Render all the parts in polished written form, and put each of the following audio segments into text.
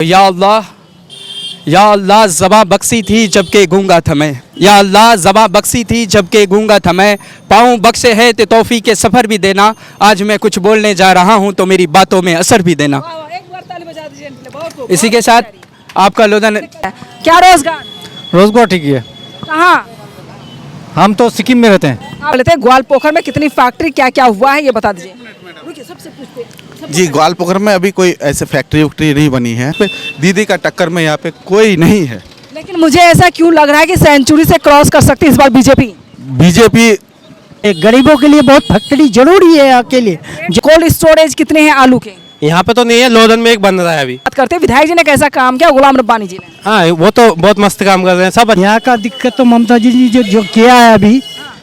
या अल्लाह ज़बां बख्शी थी जबकि गूंगा था मैं। या अल्लाह ज़बां बख्शी थी जबकि गूंगा था मैं। पाँव बख्शे है तो तौफीक के सफ़र भी देना। आज मैं कुछ बोलने जा रहा हूँ तो मेरी बातों में असर भी देना। एक बार ताली बजा दीजिए इनके लिए, बहुत इसी के साथ आपका लोधन। क्या रोजगार रोजगार ठीक है। कहाँ हम तो सिक्किम में रहते हैं। आप लेते हैं ग्वालपोखर में कितनी फैक्ट्री क्या क्या हुआ है ये बता दीजिए। रुकिए, सबसे पूछते हैं। जी, ग्वालपोखर में अभी कोई ऐसे फैक्ट्री वैक्ट्री नहीं बनी है। दीदी का टक्कर में यहाँ पे कोई नहीं है। लेकिन मुझे ऐसा क्यों लग रहा है कि सेंचुरी से क्रॉस कर सकती है इस बार बीजेपी। गरीबों के लिए बहुत फैक्ट्री जरूरी है आपके लिए। कोल्ड स्टोरेज कितने हैं आलू के? यहाँ पे तो नहीं है, लोधन में एक बन रहा है अभी। बात करते हैं विधायक जी ने कैसा काम किया, गुलाम रब्बानी जी ने। हाँ, वो तो बहुत मस्त काम कर रहे हैं सब। यहाँ का दिक्कत तो ममता जी ने जो किया है अभी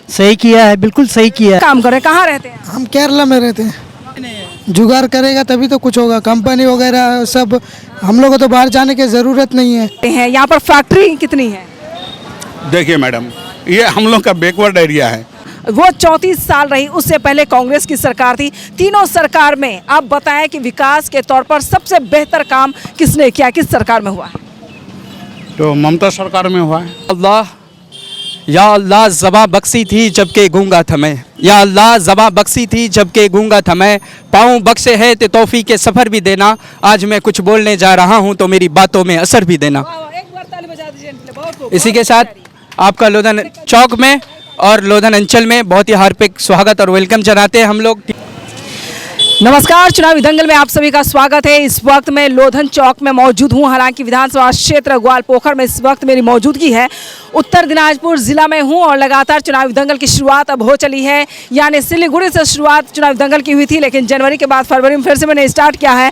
सही किया है, बिल्कुल सही किया है। काम करे, कहाँ रहते हैं? हम केरला में रहते हैं। जुगाड़ करेगा तभी तो कुछ होगा। कंपनी वगैरह सब, हम लोगों को तो बाहर जाने की ज़रूरत नहीं है। यहाँ पर फैक्ट्री कितनी है? देखिए मैडम, ये हम लोग का बैकवर्ड एरिया है। वो 34 साल रही, उससे पहले कांग्रेस की सरकार थी। तीनों सरकार में आप बताएं कि विकास के तौर पर सबसे बेहतर काम किसने किया, किस सरकार में हुआ है? तो ममता सरकार में हुआ है। या अल्लाह ज़बां बख्शी थी जबकि गूंगा था मैं। या अल्लाह ज़बां बख्शी थी जबकि गूंगा था मैं। पाँव बख्शे है तो तौफीक के सफ़र भी देना। आज मैं कुछ बोलने जा रहा हूँ तो मेरी बातों में असर भी देना। एक बार ताली बजा दीजिए इनके लिए, बहुत इसी के साथ आपका लोधन चौक में और लोधन अंचल में बहुत ही हार्दिक स्वागत और वेलकम जनाते हैं हम लोग। नमस्कार, चुनावी दंगल में आप सभी का स्वागत है। इस वक्त मैं लोधन चौक में मौजूद हूं। हालांकि विधानसभा क्षेत्र ग्वालपोखर में इस वक्त मेरी मौजूदगी है। उत्तर दिनाजपुर जिला में हूं और लगातार चुनावी दंगल की शुरुआत अब हो चली है। यानी सिलीगुड़ी से शुरुआत चुनावी दंगल की हुई थी, लेकिन जनवरी के बाद फरवरी में फिर से मैंने स्टार्ट किया है।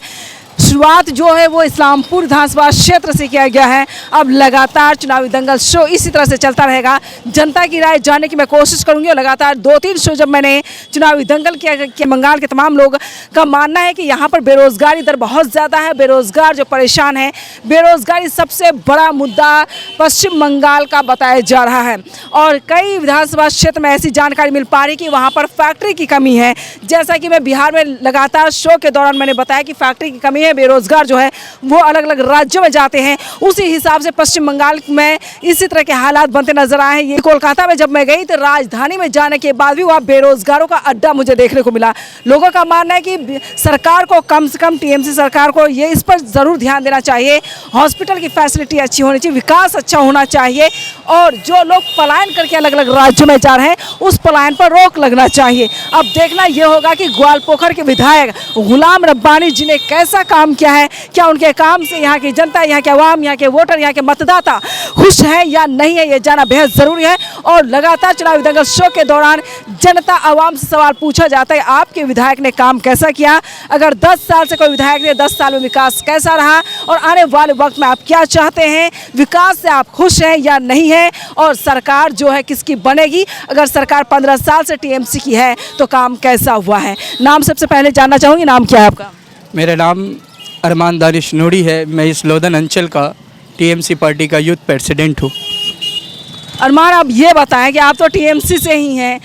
शुरुआत जो है वो इस्लामपुर विधानसभा क्षेत्र से किया गया है। अब लगातार चुनावी दंगल शो इसी तरह से चलता रहेगा। जनता की राय जानने की मैं कोशिश करूंगी और लगातार 2-3 शो जब मैंने चुनावी दंगल किया कि बंगाल के तमाम लोग का मानना है कि यहाँ पर बेरोजगारी दर बहुत ज़्यादा है। बेरोजगार जो परेशान है, बेरोजगारी सबसे बड़ा मुद्दा पश्चिम बंगाल का बताया जा रहा है। और कई विधानसभा क्षेत्र में ऐसी जानकारी मिल पा रही कि वहाँ पर फैक्ट्री की कमी है। जैसा कि मैं बिहार में लगातार शो के दौरान मैंने बताया कि फैक्ट्री की कमी है, बेरोजगार जो है वो अलग अलग राज्यों में जाते हैं। उसी हिसाब से पश्चिम बंगाल में इसी तरह के हालात बनते नजर आए हैं। ये कोलकाता में जब मैं गई तो राजधानी में जाने के बाद भी वहाँ बेरोजगारों का अड्डा मुझे देखने को मिला। लोगों का मानना है कि सरकार को कम से कम टीएमसी सरकार को ये इस पर ज़रूर ध्यान देना चाहिए। हॉस्पिटल की फैसिलिटी अच्छी होनी चाहिए, विकास अच्छा होना चाहिए और जो लोग पलायन करके अलग अलग राज्यों में जा रहे हैं उस पलायन पर रोक लगना चाहिए। अब देखना यह होगा कि ग्वालपोखर के विधायक गुलाम रब्बानी जी ने कैसा काम किया है। क्या उनके काम से यहाँ की जनता, यहाँ के अवाम, यहाँ के वोटर, यहाँ के मतदाता खुश है या नहीं है, ये जानना बेहद ज़रूरी है। और लगातार चुनावी दंगल शो के दौरान जनता अवाम से सवाल पूछा जाता है, आपके विधायक ने काम कैसा किया? अगर 10 साल से कोई विधायक ने 10 साल में विकास कैसा रहा और आने वाले वक्त में आप क्या चाहते हैं? विकास से आप खुश हैं या नहीं है? और सरकार जो है किसकी बनेगी? अगर सरकार 15 साल से टीएमसी की है तो काम कैसा हुआ है? नाम सबसे पहले जानना चाहूँगी, नाम क्या है आपका? मेरा नाम अरमान दानिश नूरी है। मैं इस लोधन अंचल का टीएमसी पार्टी का यूथ प्रेसिडेंट हूँ। अरमान, आप ये बताएं कि आप तो टीएमसी से ही हैं,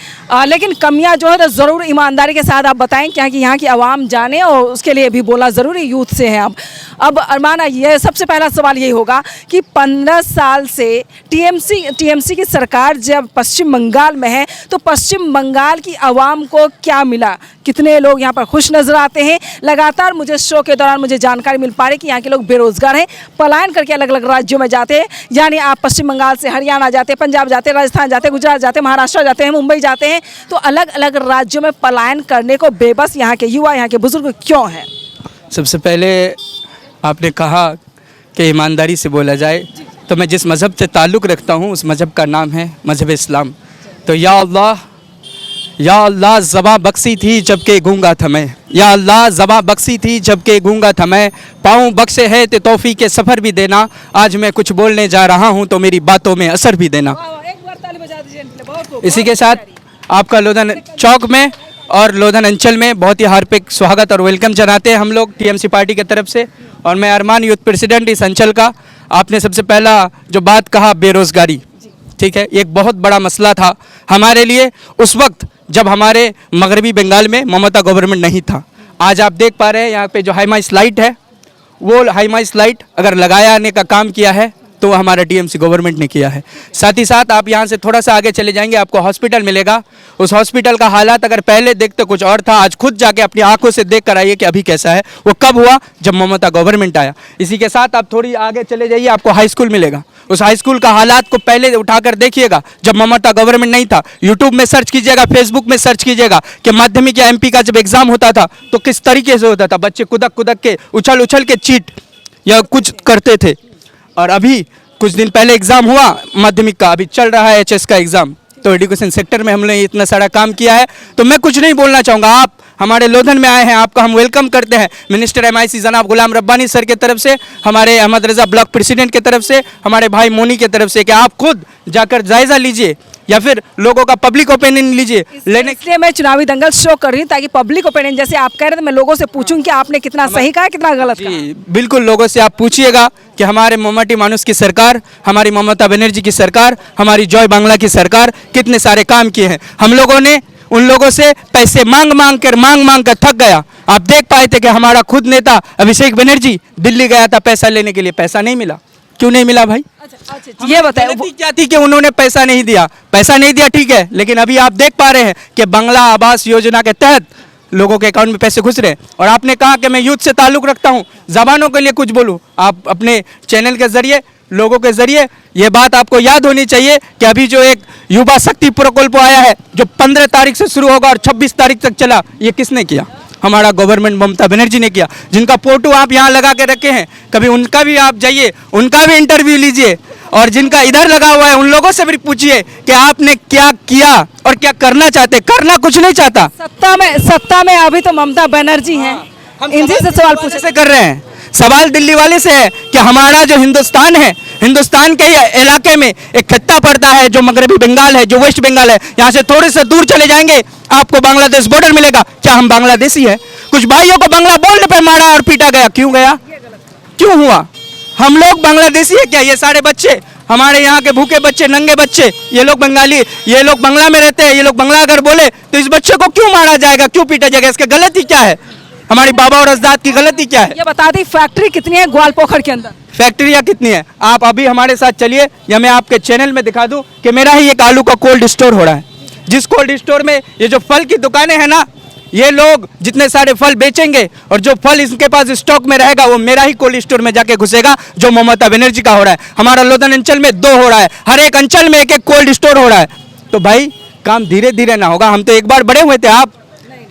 लेकिन कमियां जो है तो ज़रूर ईमानदारी के साथ आप बताएं क्या कि यहाँ की आवाम जाने और उसके लिए भी बोलना ज़रूरी, यूथ से हैं आप। अब अरमान, ये सबसे पहला सवाल यही होगा कि 15 साल से टीएमसी की सरकार जब पश्चिम बंगाल में है तो पश्चिम बंगाल की आवाम को क्या मिला? कितने लोग यहाँ पर खुश नज़र आते हैं? लगातार मुझे शो के दौरान मुझे जानकारी मिल पा रही कि यहाँ के लोग बेरोजगार हैं, पलायन करके अलग अलग राज्यों में जाते हैं। यानी आप पश्चिम बंगाल से हरियाणा जाते हैं, पंजाब जाते हैं, राजस्थान जाते हैं, गुजरात जाते हैं, महाराष्ट्र जाते हैं, मुंबई जाते हैं, तो अलग अलग राज्यों में पलायन करने को बेबस यहाँ के युवा, यहाँ के बुजुर्ग क्यों हैं? सबसे पहले आपने कहा कि ईमानदारी से बोला जाए, तो मैं जिस मज़हब से ताल्लुक़ रखता हूँ उस मज़हब का नाम है मज़हब इस्लाम। तो या अल्लाह ज़बां बख्शी थी जबकि गूंगा था मैं। या अल्लाह ज़बां बख्शी थी जबकि गूंगा था मैं। पाँव बख्शे है तो तौफीक के सफ़र भी देना। आज मैं कुछ बोलने जा रहा हूँ तो मेरी बातों में असर भी देना। एक बार ताली बजा दीजिए इनके लिए, बहुत इसी के साथ आपका लोधन चौक में और लोधन अंचल में बहुत ही हार्दिक स्वागत और वेलकम जनाते हैं हम लोग टीएमसी पार्टी की तरफ से। और मैं अरमान, यूथ प्रेसिडेंट इस अंचल का। आपने सबसे पहला जो बात कहा बेरोज़गारी, ठीक है, एक बहुत बड़ा मसला था हमारे लिए उस वक्त जब हमारे मगरबी बंगाल में ममता गवर्नमेंट नहीं था। आज आप देख पा रहे हैं यहाँ पे जो हाईमा स्लाइड है वो हाईमाइस लाइट अगर लगाने का काम किया है तो वो हमारा टीएमसी गवर्नमेंट ने किया है। साथ ही साथ आप यहाँ से थोड़ा सा आगे चले जाएंगे, आपको हॉस्पिटल मिलेगा। उस हॉस्पिटल का हालात अगर पहले देखते कुछ और था, आज खुद जाके अपनी आंखों से देख कर आइए कि अभी कैसा है। वो कब हुआ? जब ममता गवर्नमेंट आया। इसी के साथ आप थोड़ी आगे चले जाइए, आपको हाई स्कूल मिलेगा। उस हाई स्कूल का हालात को पहले उठाकर देखिएगा जब ममता गवर्नमेंट नहीं था। यूट्यूब में सर्च कीजिएगा, फेसबुक में सर्च कीजिएगा कि माध्यमिक या एमपी का जब एग्जाम होता था तो किस तरीके से होता था। बच्चे कुदक कुदक के, उछल उछल के चीट या कुछ करते थे। और अभी कुछ दिन पहले एग्जाम हुआ माध्यमिक का, अभी चल रहा है एचएस का एग्जाम। तो एजुकेशन सेक्टर में हमने इतना सारा काम किया है, तो मैं कुछ नहीं बोलना चाहूँगा। आप हमारे लोधन में आए हैं, आपका हम वेलकम करते हैं। मिनिस्टर एमआईसी जनाब गुलाम रब्बानी सर के तरफ से, हमारे अहमद रजा ब्लॉक प्रेसिडेंट के तरफ से, हमारे भाई मोनी के तरफ से कि आप खुद जाकर जायजा लीजिए या फिर लोगों का पब्लिक ओपिनियन लीजिए। लेने इसलिए मैं चुनावी दंगल शो कर रही हूँ ताकि पब्लिक ओपिनियन, जैसे आप कह रहे थे, मैं लोगों से पूछूं कि आपने कितना सही कहा कितना गलत कहा। जी बिल्कुल, लोगों से आप पूछिएगा कि हमारे ममटी मानुस की सरकार, हमारी ममता बनर्जी की सरकार, हमारी जॉय बांग्ला की सरकार कितने सारे काम किए हैं। हम लोगों ने उन लोगों से पैसे मांग मांग कर थक गया। आप देख पाए थे कि हमारा खुद नेता अभिषेक बनर्जी दिल्ली गया था पैसा लेने के लिए, पैसा नहीं मिला। क्यों नहीं मिला भाई? अच्छा, ये बताएं गलती क्या थी कि उन्होंने पैसा नहीं दिया? पैसा नहीं दिया ठीक है, लेकिन अभी आप देख पा रहे हैं कि बांग्ला आवास योजना के तहत लोगों के अकाउंट में पैसे घुस रहे हैं। और आपने कहा कि मैं यूथ से ताल्लुक रखता हूं, जबानों के लिए कुछ बोलूं। आप अपने चैनल के जरिए, लोगों के जरिए ये बात आपको याद होनी चाहिए कि अभी जो एक युवा शक्ति प्रकल्प आया है जो 15 तारीख से शुरू होगा और 26 तारीख तक चला, ये किसने किया? हमारा गवर्नमेंट ममता बनर्जी ने किया। जिनका फोटो आप यहाँ लगा के रखे हैं, कभी उनका भी आप जाइए, उनका भी इंटरव्यू लीजिए। और जिनका इधर लगा हुआ है उन लोगों से भी पूछिए कि आपने क्या किया और क्या करना चाहते। करना कुछ नहीं चाहता। सत्ता में अभी तो ममता बनर्जी हैं, इनसे से सवाल पूछे से कर रहे हैं। सवाल दिल्ली वाले से है कि हमारा जो हिंदुस्तान है, हिंदुस्तान के इलाके में एक खत्ता पड़ता है जो मगरबी बंगाल है, जो वेस्ट बंगाल है। यहाँ से थोड़े से दूर चले जाएंगे आपको बांग्लादेश बॉर्डर मिलेगा। क्या हम बांग्लादेशी है? कुछ भाइयों को बांग्ला बोलने पर मारा और पीटा गया, क्यों गया? क्यों हुआ? हम लोग बांग्लादेशी है क्या? ये सारे बच्चे हमारे यहाँ के भूखे बच्चे, नंगे बच्चे, ये लोग बंगाली, ये लोग बांग्ला में रहते हैं, ये लोग बांग्ला अगर बोले तो इस बच्चे को क्यों मारा जाएगा, क्यों पीटा जाएगा? इसकी गलती क्या है? हमारी बाबा और अजदाद की गलती क्या है? ये बता दी फैक्ट्री कितनी है ग्वालपोखर के अंदर? फैक्ट्रियाँ कितनी है? आप अभी हमारे साथ चलिए या मैं आपके चैनल में दिखा दूं कि मेरा ही एक आलू का कोल्ड स्टोर हो रहा है। जिस कोल्ड स्टोर में ये जो फल की दुकानें हैं ना, ये लोग जितने सारे फल बेचेंगे और जो फल इसके पास स्टॉक में रहेगा वो मेरा ही कोल्ड स्टोर में जाके घुसेगा, जो ममता बनर्जी का हो रहा है। हमारा लोधन अंचल में 2 हो रहा है, हर एक अंचल में एक एक कोल्ड स्टोर हो रहा है। तो भाई काम धीरे धीरे ना होगा। हम तो एक बार बड़े हुए थे, आप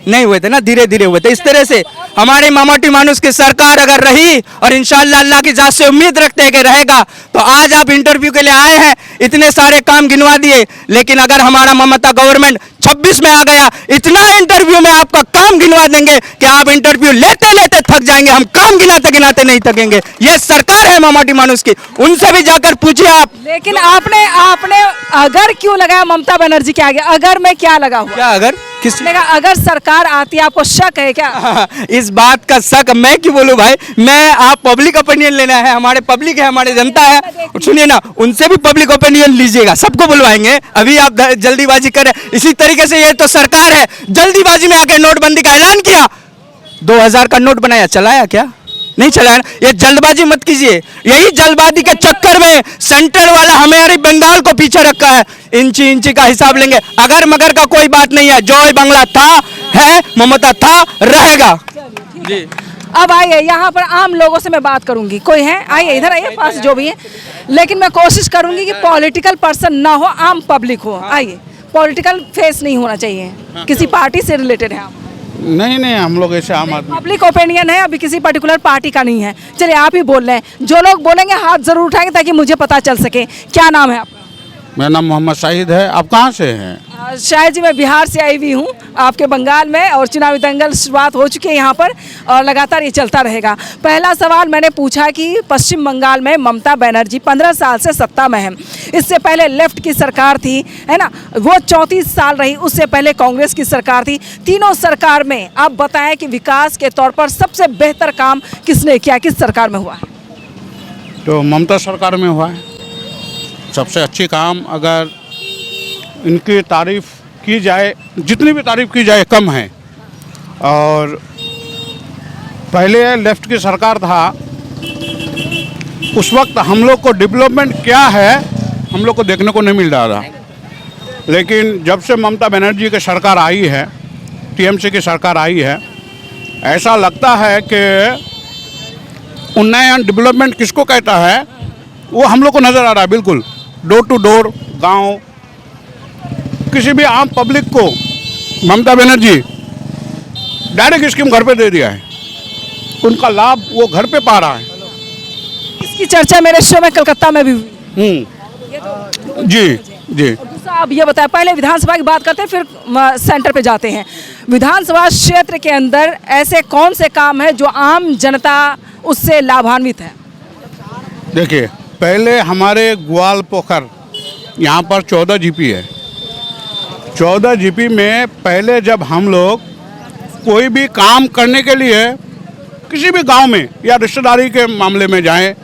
नहीं हुए थे ना, धीरे धीरे हुए थे। इस तरह से हमारे ममटी मानुस की सरकार अगर रही और इंशाअल्लाह अल्लाह की जात से उम्मीद रखते हैं कि रहेगा, तो आज आप इंटरव्यू के लिए आए हैं, इतने सारे काम गिनवा दिए। लेकिन अगर हमारा ममता गवर्नमेंट 26 में आ गया, इतना इंटरव्यू में आपका काम गिनवा देंगे कि आप इंटरव्यू लेते लेते थक जाएंगे। हम काम गिनाते गिनाते नहीं थकेंगे। ये सरकार है ममटी मानुस की, उनसे भी जाकर पूछिए आप। लेकिन आपने अगर क्यों लगाया ममता बनर्जी के आगे? अगर में क्या लगा हुआ? क्या अगर? किसने कहा अगर सरकार आती है? आपको शक है क्या? इस बात का शक मैं क्यों बोलूं भाई? मैं, आप पब्लिक ओपिनियन लेना है, हमारे पब्लिक है, हमारे जनता है। सुनिए ना, उनसे भी पब्लिक ओपिनियन लीजिएगा, सबको बुलवाएंगे। अभी आप जल्दीबाजी करें, इसी तरीके से ये तो सरकार है, जल्दीबाजी में आके नोटबंदी का ऐलान किया, 2000 का नोट बनाया, चलाया क्या? नहीं चलाया ना। ये जल्दबाजी मत कीजिए। यही जल्दबाजी के चक्कर में सेंट्रल वाला हमारे बंगाल को पीछे रखा है। इंची इंची का हिसाब लेंगे। अगर मगर का कोई बात नहीं है। जॉय बांग्ला था, है, ममता था, रहेगा। जी अब आइए, यहाँ पर आम लोगों से मैं बात करूंगी। कोई है? आइए, इधर आइए, पास जो भी है। लेकिन मैं कोशिश करूंगी कि पॉलिटिकल पर्सन ना हो, आम पब्लिक हो। आइए, पॉलिटिकल फेस नहीं होना चाहिए। किसी पार्टी से रिलेटेड है आप? नहीं, हम लोग ऐसे आम आदमी। पब्लिक ओपिनियन है, अभी किसी पर्टिकुलर पार्टी का नहीं है। चलिए, आप ही बोल रहे हैं। जो लोग बोलेंगे हाथ जरूर उठाएंगे ताकि मुझे पता चल सके। क्या नाम है आपका? मेरा नाम मोहम्मद शाहिद है। आप कहाँ से हैं? शायद जी, मैं बिहार से आई हुई हूँ, आपके बंगाल में। और चुनावी दंगल शुरुआत हो चुकी है यहाँ पर और लगातार ये चलता रहेगा। पहला सवाल मैंने पूछा कि पश्चिम बंगाल में ममता बनर्जी 15 साल से सत्ता में है। इससे पहले लेफ्ट की सरकार थी, है ना, वो 34 साल रही। उससे पहले कांग्रेस की सरकार थी। तीनों सरकार में आप बताएं कि विकास के तौर पर सबसे बेहतर काम किसने किया, किस सरकार में हुआ है? तो ममता सरकार में हुआ है सबसे अच्छी काम। अगर इनकी तारीफ की जाए, जितनी भी तारीफ की जाए कम है। और पहले लेफ्ट की सरकार था उस वक्त हम लोग को डेवलपमेंट क्या है हम लोग को देखने को नहीं मिल रहा था। लेकिन जब से ममता बनर्जी की सरकार आई है, टीएमसी की सरकार आई है, ऐसा लगता है कि उन्नयन डेवलपमेंट किसको कहता है वो हम लोग को नज़र आ रहा है। बिल्कुल डोर टू डोर गांव, किसी भी आम पब्लिक को ममता बनर्जी डायरेक्ट स्कीम घर पे दे दिया है, उनका लाभ वो घर पे पा रहा है। इसकी चर्चा मेरे शो में कलकत्ता में भी हुई। जी जी। दूसरा आप ये बताएं, पहले विधानसभा की बात करते हैं फिर सेंटर पे जाते हैं। विधानसभा क्षेत्र के अंदर ऐसे कौन से काम है जो आम जनता उससे लाभान्वित है? देखिए, पहले हमारे ग्वाल पोखर यहाँ पर 14 जीपी है। 14 जीपी में पहले जब हम लोग कोई भी काम करने के लिए किसी भी गांव में या रिश्तेदारी के मामले में जाएं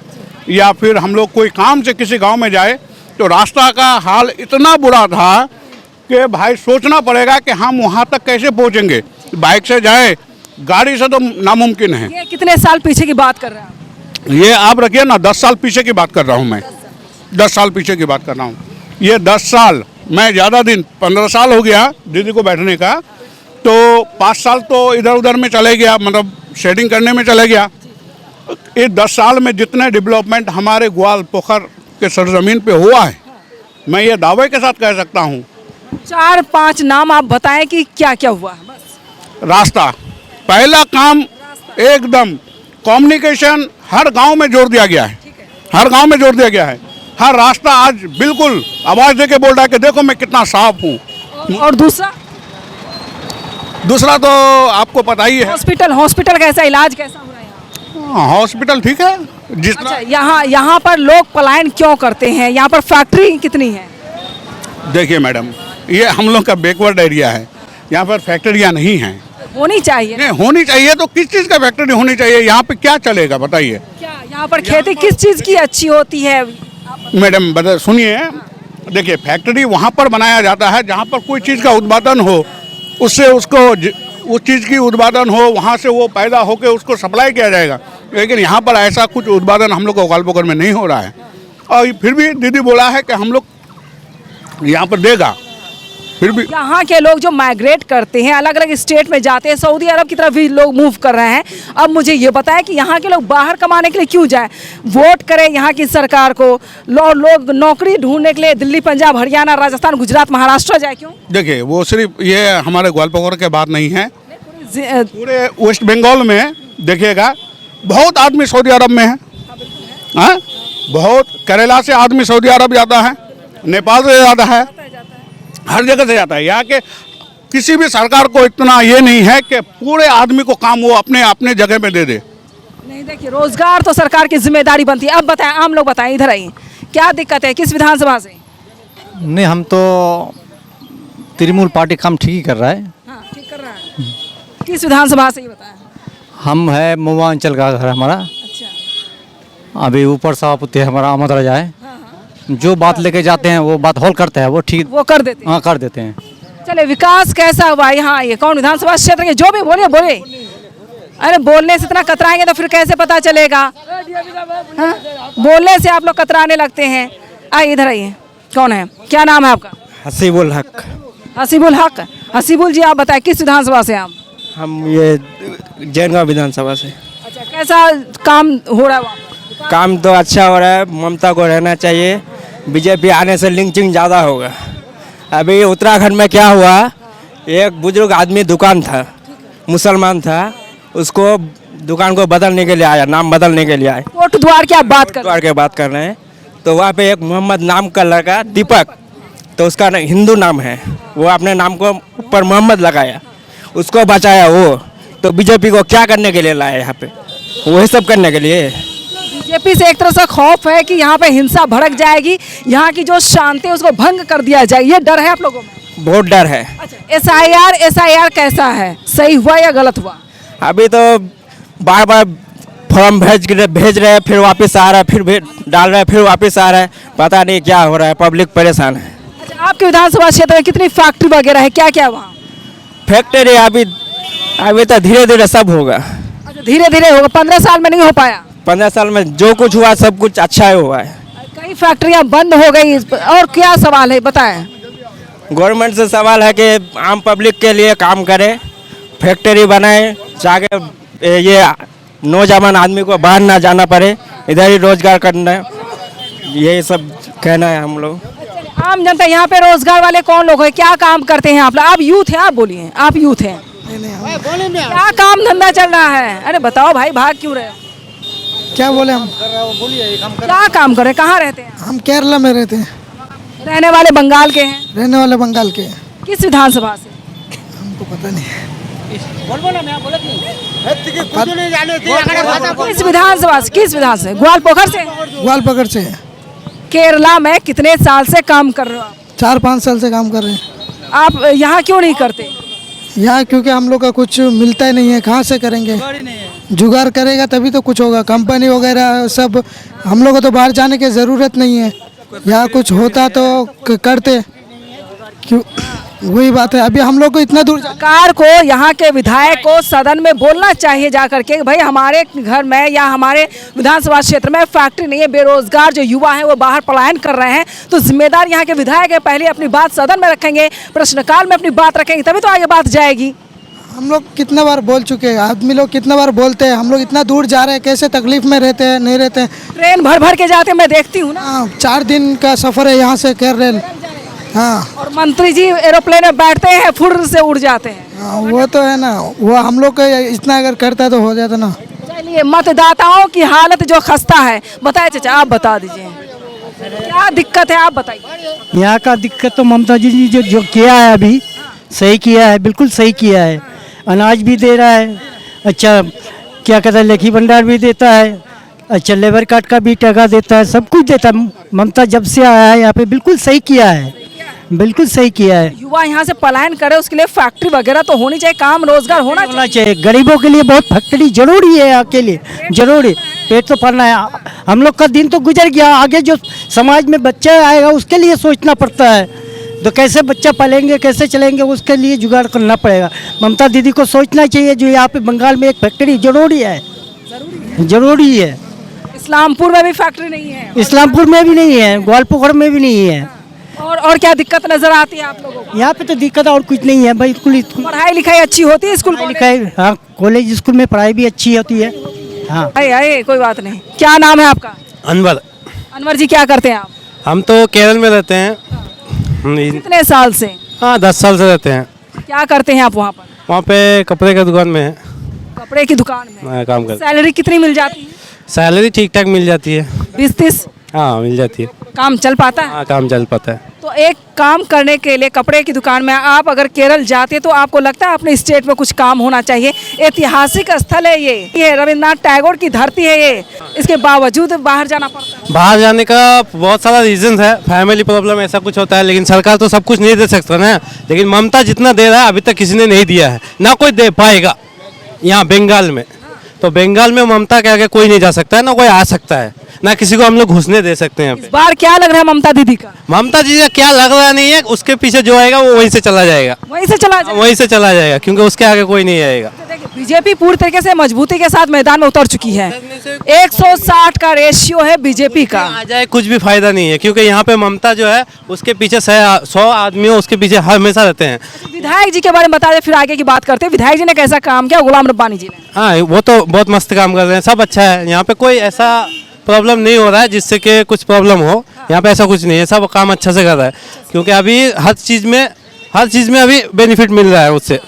या फिर हम लोग कोई काम से किसी गांव में जाए तो रास्ता का हाल इतना बुरा था कि भाई सोचना पड़ेगा कि हम वहां तक कैसे पहुंचेंगे। बाइक से जाए, गाड़ी से तो नामुमकिन है। ये कितने साल पीछे की बात कर रहे हैं आप? ये आप रखिए ना, 10 साल पीछे की बात कर रहा हूँ मैं। 10 साल पीछे की बात कर रहा हूँ। ये 10 साल, मैं ज़्यादा दिन 15 साल हो गया दीदी को बैठने का, तो 5 साल तो इधर उधर में चले गया, मतलब शेडिंग करने में चले गया। इस 10 साल में जितने डेवलपमेंट हमारे ग्वाल पोखर के सरजमीन पे हुआ है, मैं ये दावे के साथ कह सकता हूँ। 4-5 नाम आप बताएं कि क्या क्या हुआ है बस। रास्ता पहला काम, एकदम कम्युनिकेशन हर गांव में जोड़ दिया गया है। हर गांव में जोड़ दिया गया है। हर रास्ता आज बिल्कुल आवाज़ दे के बोल रहा है कि देखो मैं कितना साफ हूँ। और दूसरा तो आपको पता ही है, हॉस्पिटल कैसा, इलाज कैसा हो रहा है यहाँ? हॉस्पिटल ठीक है। जितना अच्छा, यहाँ पर लोग पलायन क्यों करते हैं? यहाँ पर फैक्ट्री कितनी है? देखिए मैडम, ये हम लोग का बैकवर्ड एरिया है, यहाँ पर फैक्ट्रियाँ नहीं हैं। होनी चाहिए। नहीं होनी चाहिए तो किस चीज़ का फैक्ट्री होनी चाहिए? यहाँ पे क्या चलेगा बताइए? क्या यहाँ पर खेती किस चीज़ की अच्छी होती है? मैडम बता, सुनिए, देखिए फैक्ट्री वहाँ पर बनाया जाता है जहाँ पर कोई चीज़ का उत्पादन हो, उससे उसको उस चीज़ की उत्पादन हो, वहाँ से वो पैदा होकर उसको सप्लाई किया जाएगा। लेकिन यहाँ पर ऐसा कुछ उत्पादन हम लोग को ग्वाल पोखर में नहीं हो रहा है। और फिर भी दीदी बोला है कि हम लोग यहाँ पर देगा। फिर भी यहाँ के लोग जो माइग्रेट करते हैं, अलग अलग स्टेट में जाते हैं, सऊदी अरब की तरफ भी लोग मूव कर रहे हैं। अब मुझे ये बताएं कि यहाँ के लोग बाहर कमाने के लिए क्यों जाएं? वोट करें यहाँ की सरकार को, लोग नौकरी ढूंढने के लिए दिल्ली, पंजाब, हरियाणा, राजस्थान, गुजरात, महाराष्ट्र जाए क्यों? देखिए, वो सिर्फ ये हमारे ग्वाल पोखर के बात नहीं है, पूरे वेस्ट बंगाल में देखिएगा बहुत आदमी सऊदी अरब में है। हाँ, बहुत केरला से आदमी सऊदी अरब जाता है, नेपाल से जाता है, हर जगह से जाता है। यहाँ के किसी भी सरकार को इतना ये नहीं है कि पूरे आदमी को काम वो अपने अपने जगह में दे दे। नहीं, देखिए रोजगार तो सरकार की जिम्मेदारी बनती है। अब बताएं, आम लोग बताएं, इधर आइए, क्या दिक्कत है? किस विधानसभा से? नहीं, हम तो तृणमूल पार्टी काम ठीक ही कर रहा है। हाँ, ठीक कर रहा है। किस विधानसभा से ये बताएं? हम है मुआ अंचल का घर हमारा। अच्छा, अभी ऊपर सभापति है हमारा अहमद राजा है। जो बात लेके जाते हैं वो बात हॉल करते हैं, वो ठीक वो कर देते हैं। हाँ कर देते हैं। चले, विकास कैसा हुआ यहाँ? ये कौन विधानसभा क्षेत्र के? जो भी बोले बोले। अरे बोलने से इतना कतराएंगे तो फिर कैसे पता चलेगा? हाँ? बोलने से आप लोग कतराने लगते हैं। आइए इधर आइए, कौन है, क्या नाम है आपका? हसीबुल हक। हसीबुल हक। हसीबुल जी, आप बताएं किस विधानसभा से आप? हम ये जैनगांव विधानसभा से। अच्छा, कैसा काम हो रहा है वहाँ? काम तो अच्छा हो रहा है, ममता को रहना चाहिए। बीजेपी आने से लिंचिंग ज़्यादा होगा। अभी उत्तराखंड में क्या हुआ, एक बुजुर्ग आदमी दुकान था, मुसलमान था, उसको दुकान को बदलने के लिए आया, नाम बदलने के लिए आया। कोट द्वार की आप बात कर? द्वार की बात कर रहे हैं। तो वहाँ पे एक मोहम्मद नाम का लड़का, दीपक, तो उसका हिंदू नाम है, वो अपने नाम को ऊपर मोहम्मद लगाया, उसको बचाया वो। तो बीजेपी को क्या करने के लिए लाया यहाँ पे? वही सब करने के लिए। बीजेपी से एक तरह से खौफ है कि यहाँ पे हिंसा भड़क जाएगी, यहाँ की जो शांति है उसको भंग कर दिया जाए, ये डर है आप लोगों में? बहुत डर है। अच्छा, एसआईआर कैसा है, सही हुआ या गलत हुआ? अभी तो बार बार फॉर्म भेज रहे हैं, फिर वापस आ रहा है, फिर डाल रहे हैं, फिर वापस आ रहा है, पता नहीं क्या हो रहा है, पब्लिक परेशान है। अच्छा, आपके विधानसभा क्षेत्र में कितनी फैक्ट्री वगैरह है, क्या क्या वहाँ? फैक्ट्री अभी तो धीरे धीरे सब होगा। अच्छा, धीरे धीरे होगा, 15 साल में नहीं हो पाया? 15 साल में जो कुछ हुआ सब कुछ अच्छा ही हुआ है। कई फैक्ट्रियां बंद हो गई और क्या सवाल है बताएं। गवर्नमेंट से सवाल है कि आम पब्लिक के लिए काम करे, फैक्ट्री बनाए ताकि ये नौजवान आदमी को बाहर ना जाना पड़े, इधर ही रोजगार करना है, यही सब कहना है हम लोग। आम जनता यहाँ पे रोजगार वाले कौन लोग हैं, क्या काम करते हैं आप लोग? आप यूथ हैं, आप बोलिए, आप यूथ हैं, क्या काम धंधा चल रहा है? अरे बताओ भाई, भाग क्यों रहे हो? क्या बोले हम? क्या काम कर रहे हैं, कहाँ रहते हैं? हम केरला में रहते हैं, रहने वाले बंगाल के हैं। रहने वाले बंगाल के हैं। किस विधानसभा से? हमको पता नहीं। किस विधानसभा से? किस विधानसभा से? ग्वालपोखर से? ग्वालपकर से है। केरला में कितने साल से काम कर रहे हो आप? 4-5 साल से काम कर रहे हैं आप यहाँ क्यों नहीं करते? यहाँ, क्योंकि हम लोग का कुछ मिलता ही नहीं है, कहाँ से करेंगे? जुगाड़ करेगा तभी तो कुछ होगा। कंपनी वगैरह सब, हम लोग को तो बाहर जाने की ज़रूरत नहीं है। यहाँ कुछ होता तो करते, क्यों? वही बात है, अभी हम लोग को इतना दूर सरकार को, यहाँ के विधायक को सदन में बोलना चाहिए जाकर के, भाई हमारे घर में या हमारे विधानसभा क्षेत्र में फैक्ट्री नहीं है, बेरोजगार जो युवा हैं वो बाहर पलायन कर रहे हैं, तो जिम्मेदार यहाँ के विधायक है, पहले अपनी बात सदन में रखेंगे, प्रश्नकाल में अपनी बात रखेंगे, तभी तो आगे बात जाएगी। हम लोग कितना बार बोल चुके हैं, आदमी लोग कितना बार बोलते हैं, हम लोग इतना दूर जा रहे हैं, कैसे तकलीफ में रहते हैं, नहीं रहते हैं। ट्रेन भर भर के जाते मैं देखती हूँ ना। हाँ, 4 दिन का सफ़र है यहाँ से केरल। हाँ, और मंत्री जी एरोप्लेन में बैठते हैं, फुर से उड़ जाते हैं। हाँ, वो तो है ना, वो हम लोग का इतना अगर करता तो हो जाता ना। चलिए, मतदाताओं की हालत जो खस्ता है, बताइए चाचा, आप बता दीजिए क्या दिक्कत है, आप बताइए। यहाँ का दिक्कत तो ममता जी ने जो किया है अभी सही किया है, बिल्कुल सही किया है। अनाज भी दे रहा है, अच्छा क्या कहता है, लकी भंडार भी देता है, अच्छा लेबर कार्ड का भी टका देता है, सब कुछ देता है। ममता जब से आया है यहाँ पे बिल्कुल सही किया है, बिल्कुल सही किया है। युवा यहाँ से पलायन करे, उसके लिए फैक्ट्री वगैरह तो होनी चाहिए, काम रोजगार होना चाहिए। गरीबों के लिए बहुत फैक्ट्री जरूरी है, यहाँ के लिए जरूरी, पेट तो भरना है। हम लोग का दिन तो गुजर गया, आगे जो समाज में बच्चा आएगा उसके लिए सोचना पड़ता है, तो कैसे बच्चा पालेंगे, कैसे चलेंगे, उसके लिए जुगाड़ करना पड़ेगा। ममता दीदी को सोचना चाहिए, जो यहाँ पे बंगाल में एक फैक्ट्री जरूरी है, जरूरी है। इस्लामपुर में भी फैक्ट्री नहीं है, इस्लामपुर में भी नहीं है, ग्वालपोखर में भी नहीं है। और क्या दिक्कत नजर आती है आप लोगों को? यहाँ पे तो दिक्कत और कुछ नहीं है भाई, स्कूल पढ़ाई लिखाई अच्छी होती है, स्कूल लिखाई, हाँ कॉलेज स्कूल में पढ़ाई भी अच्छी होती है। हाँ आए कोई बात नहीं। क्या नाम है आपका? अनवर। अनवर जी, क्या करते हैं आप? हम तो केरल में रहते हैं। कितने साल से? हाँ 10 साल से रहते हैं। क्या करते हैं आप वहाँ पर? वहाँ पे कपड़े की दुकान में है, कपड़े की दुकान में काम करते हैं। सैलरी कितनी मिल जाती है? सैलरी ठीक ठाक मिल जाती है, 20-30। हाँ मिल जाती है। काम चल पाता है? हाँ काम चल पाता है। तो एक काम करने के लिए कपड़े की दुकान में आप अगर केरल जाते तो आपको लगता है अपने स्टेट में कुछ काम होना चाहिए? ऐतिहासिक स्थल है ये रविंद्रनाथ टैगोर की धरती है ये, इसके बावजूद बाहर जाना पड़ता है। बाहर जाने का बहुत सारा रीजन है, फैमिली प्रॉब्लम ऐसा कुछ होता है, लेकिन सरकार तो सब कुछ नहीं दे सकता ना। लेकिन ममता जितना दे रहा है अभी तक किसी ने नहीं दिया है, ना कोई दे पाएगा यहाँ बंगाल में। तो बंगाल में ममता के आगे कोई नहीं जा सकता है, ना कोई आ सकता है, ना किसी को हम लोग घुसने दे सकते हैं। इस बार क्या लग रहा है ममता दीदी का? ममता जी का क्या लग रहा नहीं है, उसके पीछे जो आएगा वो वहीं से चला जाएगा, वहीं से चला जाए। वहीं से चला जाएगा, क्योंकि उसके आगे कोई नहीं आएगा। बीजेपी पूरी तरीके से मजबूती के साथ मैदान में उतर चुकी है। 160 का रेशियो है बीजेपी का। आ जाए कुछ भी फायदा नहीं है, क्योंकि यहाँ पे ममता जो है उसके पीछे 100 आदमी उसके पीछे हमेशा रहते हैं। विधायक जी के बारे में बता दें, फिर आगे की बात करते हैं। विधायक जी ने कैसा काम किया, गुलाम रब्बानी जी ने? हाँ वो तो बहुत मस्त काम कर रहे हैं, सब अच्छा है। यहाँ पे कोई ऐसा प्रॉब्लम नहीं हो रहा है जिससे कि कुछ प्रॉब्लम हो, यहाँ पे ऐसा कुछ नहीं है, सब काम अच्छा से कर रहा है। क्योंकि अभी हर चीज़ में अभी बेनिफिट मिल रहा है उससे।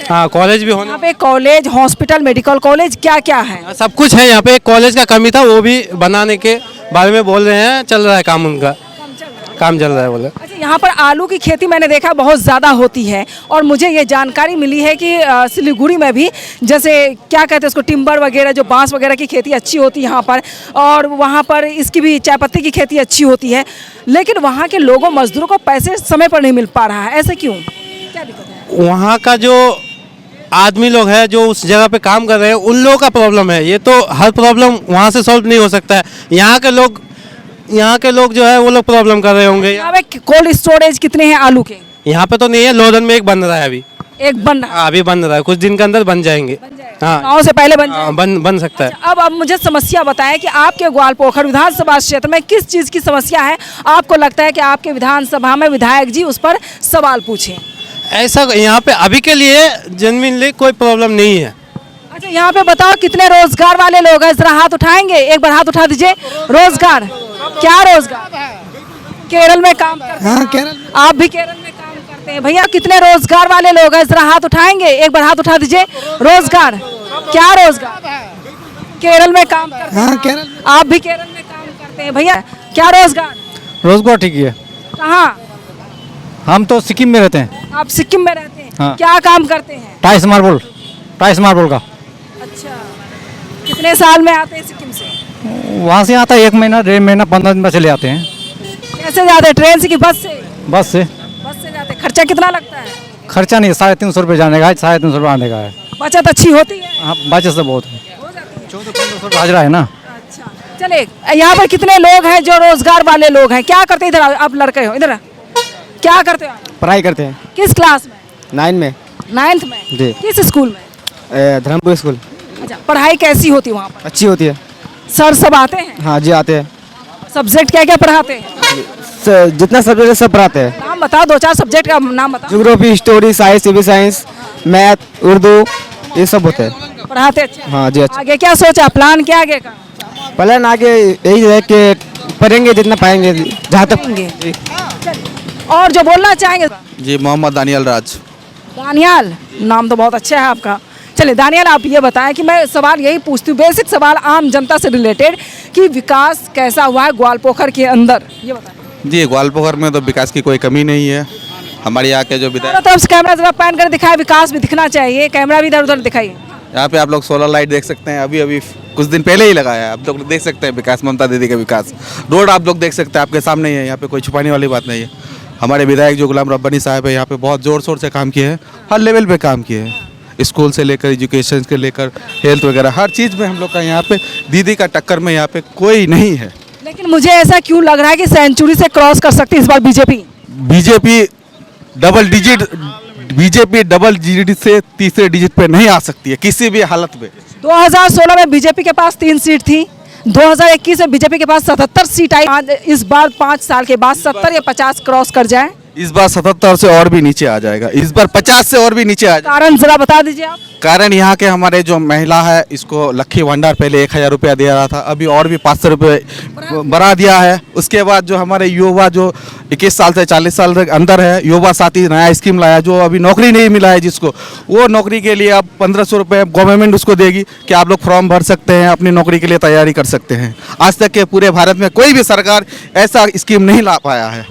हाँ कॉलेज भी होने, यहाँ पे कॉलेज, हॉस्पिटल, मेडिकल कॉलेज क्या क्या है? सब कुछ है यहाँ पे। एक कॉलेज का कमी था, वो भी बनाने के बारे में बोल रहे हैं, चल रहा है काम, उनका काम चल रहा है बोले। अच्छा, यहाँ पर आलू की खेती मैंने देखा बहुत ज़्यादा होती है, और मुझे ये जानकारी मिली है कि सिलीगुड़ी में भी जैसे क्या कहते हैं उसको, टिम्बर वगैरह, जो बांस वगैरह की खेती अच्छी होती है यहाँ पर, और वहाँ पर इसकी भी चाय पत्ती की खेती अच्छी होती है, लेकिन वहाँ के लोगों, मजदूरों को पैसे समय पर नहीं मिल पा रहा है, ऐसे क्यों, क्या दिक्कत है? वहाँ का जो आदमी लोग हैं जो उस जगह पे काम कर रहे हैं, उन लोगों का प्रॉब्लम है। ये तो हर प्रॉब्लम वहाँ से सॉल्व नहीं हो सकता है। यहाँ के लोग जो है वो लोग प्रॉब्लम कर रहे होंगे। यहाँ पे कोल्ड स्टोरेज कितने हैं आलू के? यहाँ पे तो नहीं है, लोधन में एक बन रहा है अभी। एक बन रहा है। हाँ, अभी बन रहा है, कुछ दिन के अंदर बन जाएंगे। हाँ, चुनाव से पहले बन हाँ, जाएगा। बन सकता है। अब आप मुझे समस्या बताएं कि आपके ग्वालपोखर विधानसभा क्षेत्र में किस चीज़ की समस्या है, आपको लगता है कि आपके विधानसभा में विधायक जी उस पर सवाल पूछें। ऐसा यहाँ पे अभी के लिए जेन्युइनली कोई प्रॉब्लम नहीं है। अच्छा, यहाँ पे बताओ कितने रोजगार वाले लोग हैं, जरा हाथ उठाएंगे, एक बार हाथ उठा दीजिए। रोजगार, क्या रोजगार? केरल में काम करते हैं। हाँ केरल में। आप भी केरल में काम करते हैं। भैया कितने रोजगार वाले लोग हैं, जरा हाथ उठाएंगे, एक बार हाथ उठा दीजिए। रोजगार, क्या रोजगार? केरल में काम करते हैं। हाँ केरल में। आप भी केरल में काम करते हैं। भैया क्या रोजगार? रोजगार ठीक ही है। कहाँ? हम तो सिक्किम में रहते हैं। आप सिक्किम में रहते हैं। हाँ। क्या काम करते हैं? टाइस मार्बल का। अच्छा, कितने साल में आते हैं सिक्किम से? वहाँ से आता है 1 महीना 1.5 महीना 15 दिन में चले आते हैं। कैसे जाते हैं, ट्रेन से कि बस से? बस से। बस से जाते हैं। खर्चा कितना लगता है? खर्चा नहीं है, 350 रुपये जाने का है, 350 रुपये आने का है। बचत अच्छी होती है? हाँ, बचत से बहुत है। 1400-1500 रुपये हाजरा है ना। अच्छा, चलिए, यहाँ पर कितने लोग हैं जो रोजगार वाले लोग हैं? क्या करते हैं? इधर आप लड़के हो, इधर क्या करते हो आप? पढ़ाई करते हैं। किस क्लास में? 9 में। 9th में? जी। किस स्कूल में? धर्मपुर स्कूल। अच्छा, पढ़ाई कैसी होती है वहाँ पर? अच्छी होती है। सर सब आते हैं? हाँ जी, आते हैं। सब्जेक्ट क्या क्या पढ़ाते हैं? जितना सब्जेक्ट है सब पढ़ाते हैं। नाम बताओ, 2-4 सब्जेक्ट का नाम बताओ। Geography, history, science, civil science, math, Urdu, ये सब होते हैं। पढ़ाते अच्छा? हाँ जी, अच्छा। आगे क्या सोचा, प्लान क्या आगे का? प्लान आगे यही है कि पढ़ेंगे जितना पाएंगे, जहाँ तक। चलिए, और जो बोलना चाहेंगे? जी मोहम्मद दानियल राज। दानियाल, नाम तो बहुत अच्छा है आपका। चलिए दानियाल, आप ये बताएं कि मैं सवाल यही पूछती हूँ, बेसिक सवाल आम जनता से रिलेटेड, कि विकास कैसा हुआ है ग्वालपोखर के अंदर, ये बताएं। जी ग्वालपोखर में तो विकास की कोई कमी नहीं है। हमारे यहाँ के जो चारों विधायक, तरफ से कैमरा जरा पैन कर दिखाए, विकास भी दिखना चाहिए, कैमरा भी इधर उधर दिखाइए। यहाँ पे आप लोग सोलर लाइट देख सकते हैं, अभी अभी कुछ दिन पहले ही लगाया है। आप लोग देख सकते हैं विकास, ममता दीदी का विकास। रोड आप लोग देख सकते हैं, आपके सामने ही है, यहाँ पे कोई छुपाने वाली बात नहीं है। हमारे विधायक जो गुलाम रब्बानी साहब है, यहाँ पे बहुत ज़ोर शोर से काम किए हैं, हर लेवल पे काम किए हैं, स्कूल से लेकर एजुकेशन से लेकर हेल्थ वगैरह हर चीज़ में हम लोग का यहाँ पे दीदी का टक्कर में यहाँ पे कोई नहीं है। लेकिन मुझे ऐसा क्यों लग रहा है कि सेंचुरी से क्रॉस कर सकती है इस बार बीजेपी? बीजेपी डबल डिजिट से तीसरे डिजिट पे नहीं आ सकती है किसी भी हालत में। 2016 में बीजेपी के पास 3 सीट थी, 2021 में बीजेपी के पास 77 सीट आई। इस बार 5 साल के बाद 70 या 50 क्रॉस कर जाए? इस बार 77 से और भी नीचे आ जाएगा, इस बार 50 से और भी नीचे आ जाएगा। कारण जरा बता दीजिए आप। कारण यहाँ के हमारे जो महिला है, इसको लक्की भंडार पहले 1000 रुपया दे रहा था, अभी और भी 500 रुपये बढ़ा दिया है। उसके बाद जो हमारे युवा जो 21 साल से 40 साल तक अंदर है, युवा साथी नया स्कीम लाया, जो अभी नौकरी नहीं मिला है जिसको, वो नौकरी के लिए अब 1500 रुपये गवर्नमेंट उसको देगी कि आप लोग फॉर्म भर सकते हैं, अपनी नौकरी के लिए तैयारी कर सकते हैं। आज तक के पूरे भारत में कोई भी सरकार ऐसा स्कीम नहीं ला पाया है।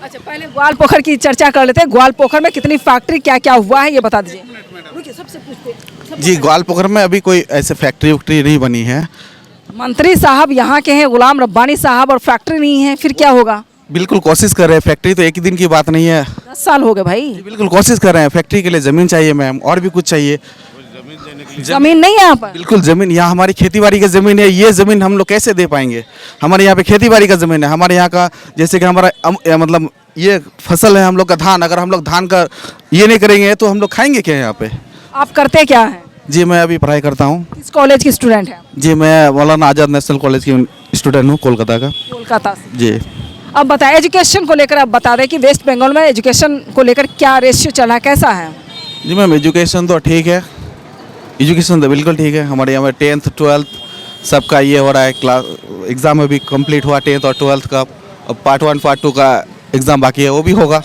अच्छा, पहले ग्वालपोखर की चर्चा कर लेते हैं। ग्वालपोखर में कितनी फैक्ट्री, क्या क्या हुआ है, ये बता दीजिए। रुकिए, सबसे पूछते हैं। जी ग्वालपोखर में अभी कोई ऐसे फैक्ट्री वैक्ट्री नहीं बनी है। मंत्री साहब यहाँ के हैं, गुलाम रब्बानी साहब, और फैक्ट्री नहीं है, फिर क्या होगा? बिल्कुल कोशिश कर रहे हैं, फैक्ट्री तो एक ही दिन की बात नहीं है। 10 साल हो गए भाई। बिल्कुल कोशिश कर रहे हैं, फैक्ट्री के लिए ज़मीन चाहिए मैम, और भी कुछ चाहिए। जमीन नहीं है यहाँ पर? बिल्कुल ज़मीन, यहाँ हमारी खेती बाड़ी की ज़मीन है, ये ज़मीन हम लोग कैसे दे पाएंगे? हमारे यहाँ पे खेती बाड़ी का ज़मीन है, हमारे यहाँ का जैसे कि हमारा मतलब ये फसल है हम लोग का धान, अगर हम लोग धान का ये नहीं करेंगे तो हम लोग खाएंगे क्या यहाँ पे? आप करते क्या हैं? जी मैं अभी पढ़ाई करता हूँ। किस कॉलेज की स्टूडेंट है? जी मैं मौलाना आज़ाद नेशनल कॉलेज की स्टूडेंट हूँ, कोलकाता का। कोलकाता से। जी अब बताएं, एजुकेशन को लेकर आप बता दें कि वेस्ट बंगाल में एजुकेशन को लेकर क्या रेशियो चला है, कैसा है? जी मैम एजुकेशन तो ठीक है, एजुकेशन तो बिल्कुल ठीक है। हमारे यहाँ में 10th 12th सबका ये हो रहा है, क्लास एग्ज़ाम अभी कंप्लीट हुआ 10th और 12th का। अब पार्ट 1 पार्ट 2 का एग्ज़ाम बाकी है, वो भी होगा।